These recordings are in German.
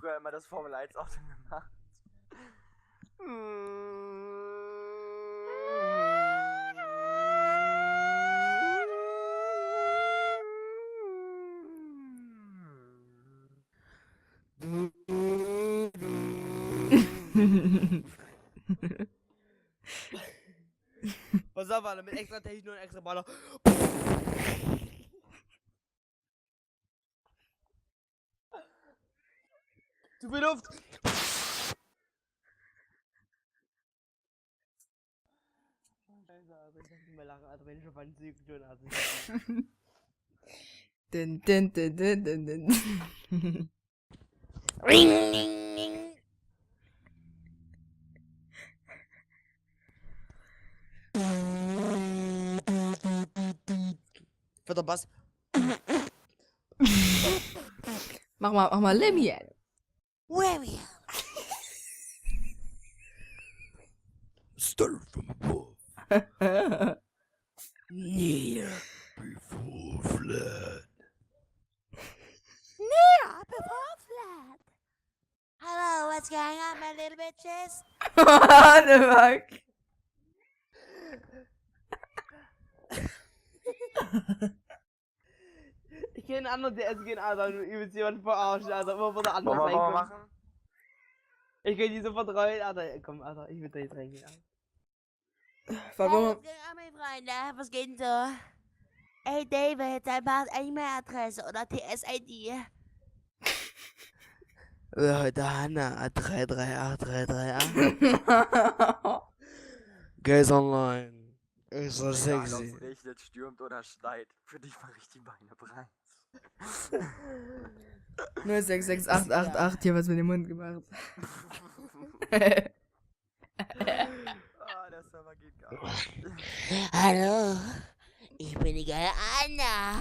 früher immer das Formel 1 Auto gemacht. Pass auf, Alter, mit extra Technik und extra Baller. Zu viel Luft! Scheiße, Alter, ich kann nicht mehr lachen, Alter, wenn ich auf einen Sieg tun hatte. Din, din, din, din, din, din. Vierter Bass. Mach mal Lemmy. Start from above. Near before flood. Hello, what's going on, my little bitches? What the fuck? Ich kenne einen anderen, der SG, Alter, du übelst jemanden verarschen, Alter, immer wo der andere Wollen wir mal reinkommt. machen? Ich kann die sofort rein, Alter, komm, Alter, ich will da jetzt reingehen, Alter. Warte Hey, mal. was geht an, meine Freunde? Was geht denn so? Hey, David, dein Bart E-Mail-Adresse oder TS-ID? Heute Hanna, 338338. Guys online. Ist so Egal, ob sexy. es regnet, stürmt oder schneit. Für dich mache ich die Beine breit. 066888, hier was mit dem Mund gemacht. Ah, der Server geht gar nicht. Hallo, ich bin die geile Anna.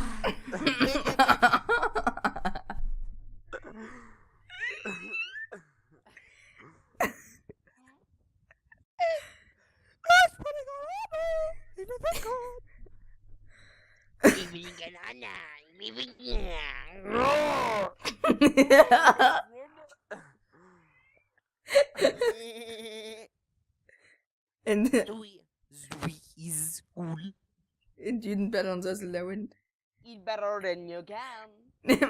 Ich bin die geile Anna. Ich bin die In Dünen better und Sessel der Wind. Eat better than you can.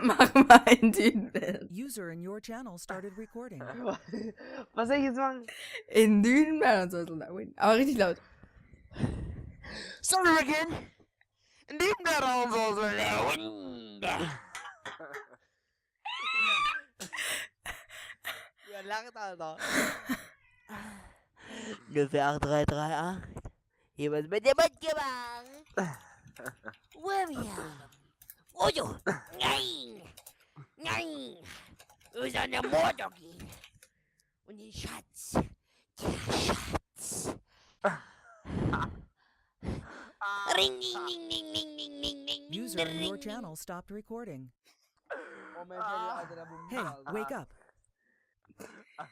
Mach mal in Dünen. User in your channel started recording. Was soll ich jetzt machen? In Dünen better und Sessel der Wind. Aber richtig laut. Sorry again. In dem der Raum so. Ja, lacht, Alter. Ungefähr 8338. Hier wird mit dem Mund gemacht. William. Ojo. Nein. Nein. Wir sollen der Motor gehen. Und den Schatz. Der Schatz. Ring, ding, ding, ding, ding, ding, ding, ding, User in your ding. channel stopped recording. Oh mein Gott, Alter, der Bums, Hey, Alter. wake up.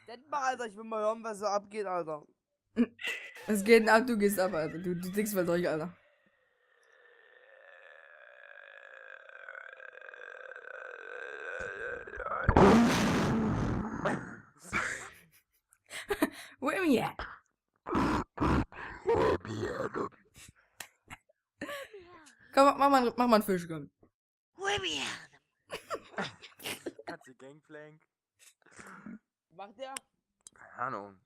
Das mal, Alter, ich will mal hören, was so abgeht, Alter. Was geht denn ab? Du gehst ab, Alter. Du dickst voll durch, Alter. William. Komm, mach mal einen Fisch, komm. William. Kannst du Gangplank? Macht der? Keine Ahnung.